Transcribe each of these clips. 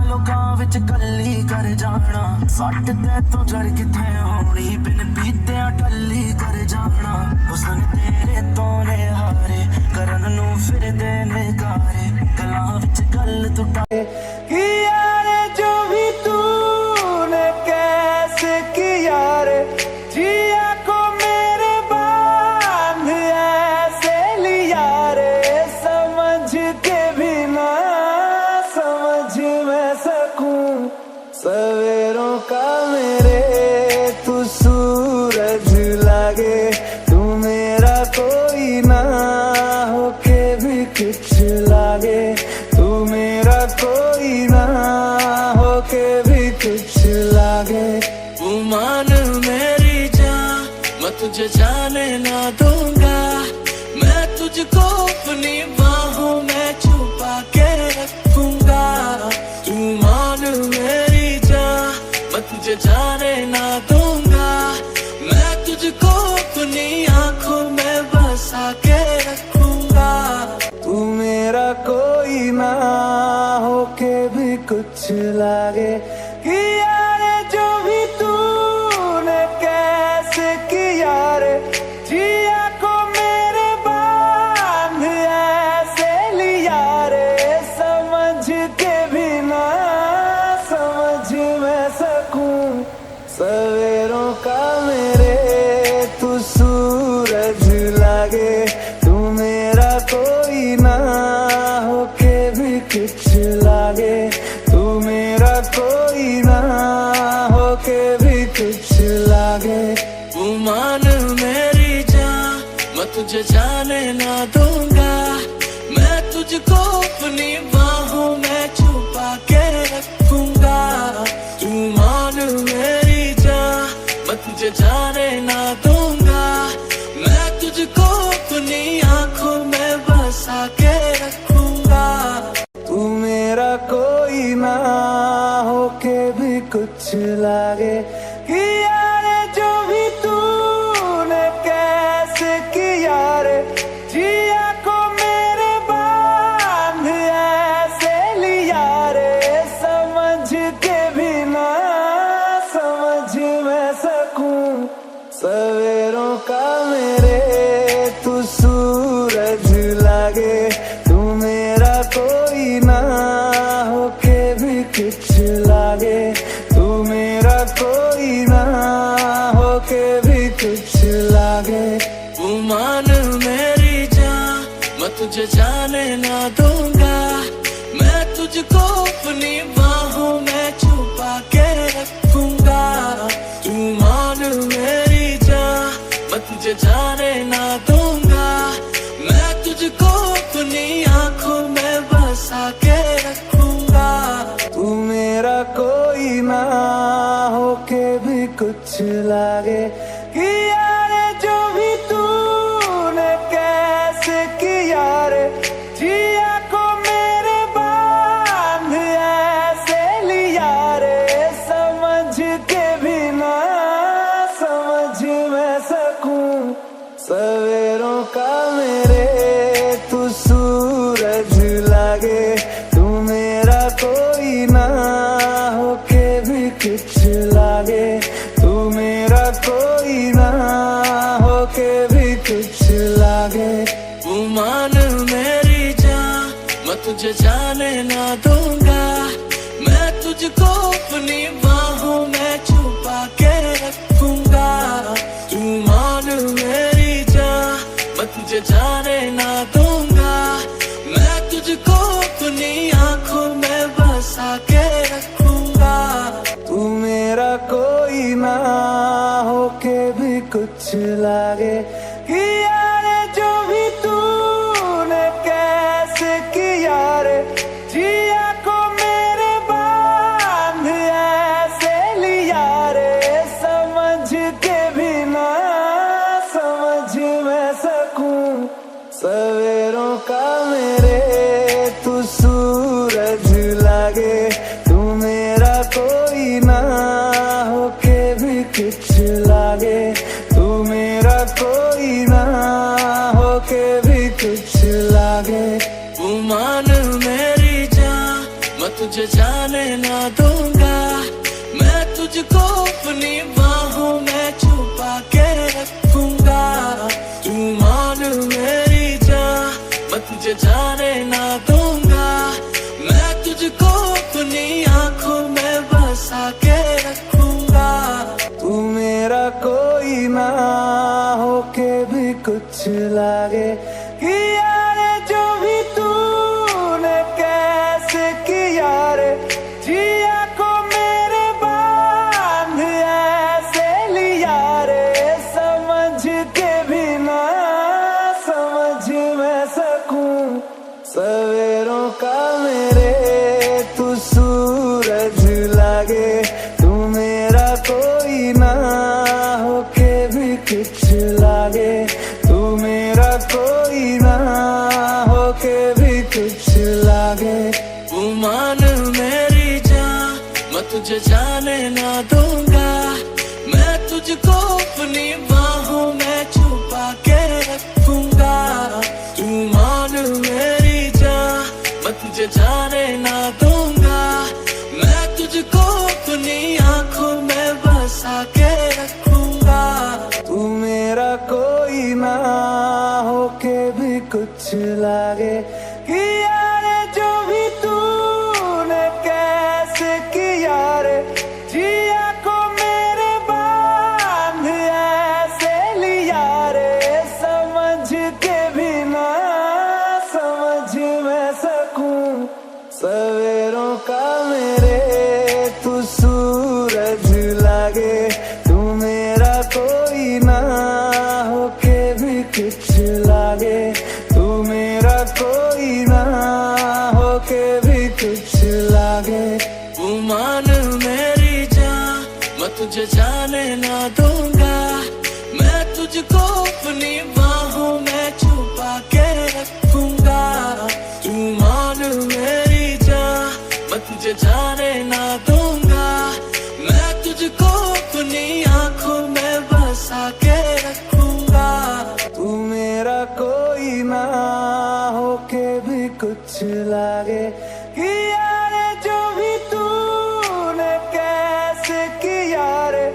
लोकां विच गल्ली कर जाना सट ते तो जर किथे होनी बिन पीते टल्ली कर जाना हुस्न तेरे तो ने हारे करन नू फिर दे नकारे गलां विच गल टुटा कि यारे जो भी तूने कैसे किया रे जिया को मेरे बांध ऐसे लिया रे समझ के भी ना समझ मैं सकूं सवेरों का मेरे तू सूरज लागे तू मेरा कोई ना होके भी कुछ लागे तू मेरा कोई ना होके भी कुछ लागे तू मान मेरी जान मैं तुझे जाने ना दूंगा मैं तुझको अपनी बाहों में छुपा के रखूंगा तू मान मेरी जान मैं तुझे जाने ना दूंगा मैं तुझको अपनी आंखों में बसा के रखूंगा तू मेरा कोई ना होके भी कुछ लागे कि यारे जो भी तूने कैसे किया रे जिया को मेरे बांध ऐसे लिया रे समझ के भी ना समझ मैं सकूं सवेरों का मेरे तू सूरज लागे तू मेरा कोई ना होके भी कुछ लागे तू मेरा कोई ना होके भी कुछ लागे तू मान मेरी जान मैं तुझे जाने ना दूंगा मैं तुझको अपनी बाहों में छुपा के रखूंगा तू मान मेरी जान मैं तुझे जाने ना दूंगा मैं तुझको अपनी आंखों में बसा के रखूंगा तू मेरा कोई ना होके भी कुछ लागे कि यारे जो भी तूने कैसे किया रे जिया को मेरे बांध ऐसे लिया रे समझ के भी ना समझ मैं सकूं सवेरों का मेरे तू सूरज लागे तू मेरा कोई ना होके भी कुछ लागे तू मेरा कोई ना होके भी कुछ लागे तू मान मेरी जान मैं तुझे जाने ना दूंगा मैं तुझको अपनी बाहों में छुपा के रखूंगा तू मान मेरी जान मैं तुझे जाने ना दूंगा मैं तुझको अपनी आंखों में बसा के रखूंगा तू मेरा कोई ना होके भी कुछ लागे कि यारे जो भी तूने कैसे किया रे जिया को मेरे बांध ऐसे लिया रे समझ के भी ना समझ मैं सकूं सवेरों का मेरे तू सूरज लागे तू मेरा कोई ना होके भी कुछ लागे तू मेरा कोई ना होके भी कुछ लागे तू मान मेरी जान मैं तुझे जाने ना दूंगा मैं तुझको अपनी बाहों में छुपा के रखूंगा तू मान मेरी जान मैं तुझे जाने ना दूंगा मैं तुझको अपनी आंखों में बसा के रखूंगा तू मेरा कोई ना होके भी कुछ लागे कि यारे जो भी तूने कैसे किया रे जिया को मेरे बांध जाने ना दूंगा, मैं तुझको अपनी बाहों में छुपा के रखूंगा। तू मान मेरी जान, मैं तुझे जाने ना दूंगा, मैं तुझको अपनी आंखों में बसा के रखूंगा। तू मेरा कोई ना होके भी कुछ लागे कि यारे जो भी तूने कैसे किया रे, जिया को मेरे बांध ऐसे लिया रे, समझ के भी ना समझ मैं सकूं सवेरों का मेरे तू सूरज लागे। तू मेरा कोई ना होके भी कुछ लागे, तू मेरा कोई ना होके भी कुछ लागे। तू मान मेरी जान, मैं तुझे जाने ना दूंगा, मैं तुझको अपनी बाहों में छुपा के रखूंगा। तू मान मेरी जान, मैं तुझे जाने ना दूंगा, मैं तुझको अपनी आंखों में बसा के रखूंगा। तू मेरा कोई ना होके भी कुछ लागे कि यारे जो भी तूने कैसे किया रे, जिया को मेरे बांध ऐसे लिया रे, समझ के भी ना समझ मैं सकूं सवेरों का मेरे तू सूरज लागे। तू मेरा कोई ना होके भी कुछ लागे, तू मेरा कोई ना होके भी कुछ लागे। तू मान मेरी जान, मैं तुझे जाने ना दूंगा, मैं तुझको अपनी बाहों में छुपा के रखूंगा। तू मान मेरी जान, मैं तुझे जाने ना दूंगा, मैं तुझको अपनी आंखों में बसा के रखूंगा। तू मेरा कोई ना होके भी कुछ लागे कि यारे जो भी तूने कैसे किया रे,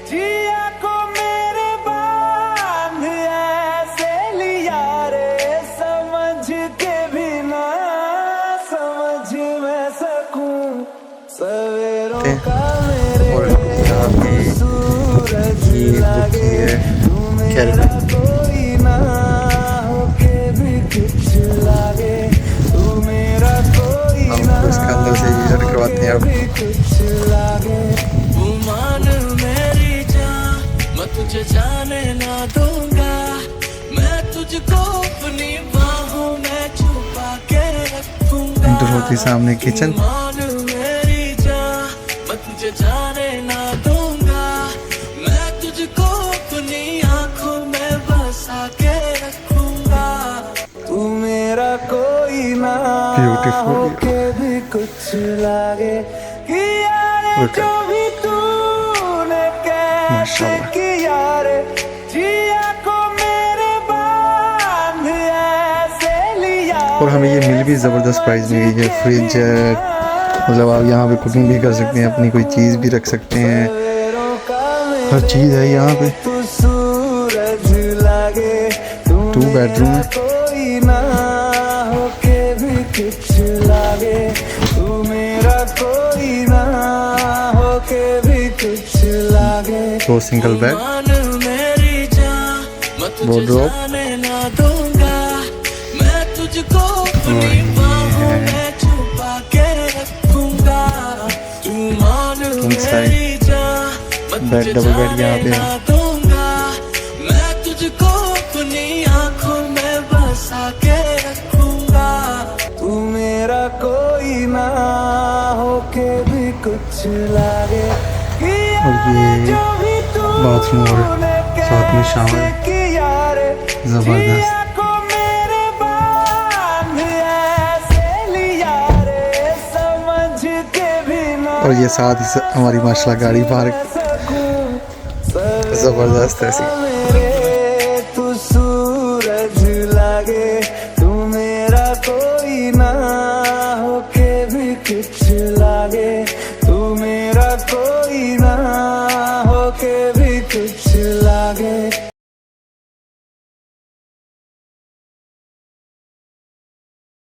जिया को मेरे बांध ऐसे लिया रे, समझ के भी ना समझ मैं सकूं सवेरों का मेरे और यहाँ पे सूरज ये बुक लागे। है तू मेरा कोई ना होके भी कुछ लागे, तू मेरा कोई ना हमको इसके अंदर से यूजर करवाते हैं अब। भी कुछ लागे। तू मान मेरी जान, मैं तुझे जाने ना दूंगा, मैं तुझको अपनी बाहों में छुपा के रखूंगा। इंटर होती सामने किचन। तू मान मेरी जान, मैं तुझे जाने ना दूंगा, मैं तुझको अपनी आंखों में बसा के रखूंगा। तू मेरा कोई ना Beautiful. होके भी कुछ लागे कि यारे Look जो at- भी तूने कैसे माशाल्लाह। किया रे, जिया को मेरे बांध ऐसे लिया और हमें ये मिल भी ज़बरदस्त प्राइस में गई है। फ्रिज है, मतलब आप यहाँ पे कुकिंग भी कर सकते हैं, अपनी कोई चीज़ भी रख सकते हैं, सवेरों का हर चीज़ है यहाँ पे। तू सूरज लागे। तू 2 बेडरूम है। कोई ना होके भी कुछ लागे, तू मेरा कोई ना होके भी कुछ लागे। 2 सिंगल बेड, मान मेरी जान, मैं तुझे Wardrobe। जाने ना दूंगा, मैं तुझको अपनी बाहों में छुपा के रखूंगा। तू मान मेरी जान, मैं बेड, तुझे डबल बेड यहाँ जाने पे है। ना दूंगा, मैं तुझको अपनी आंखों में बसा के रखूंगा। तू मेरा कोई ना होके भी कुछ लागे कि और ये जो भी बाथरूम और तूने साथ में शावर। कैसे किया रे, ज़बरदस्त। जिया को मेरे बांध ऐसे लिया रे, समझ के भी ना और ये साथ ही हमारी माशाल्लाह गाड़ी पार्क ज़बरदस्त है ऐसी। मेरे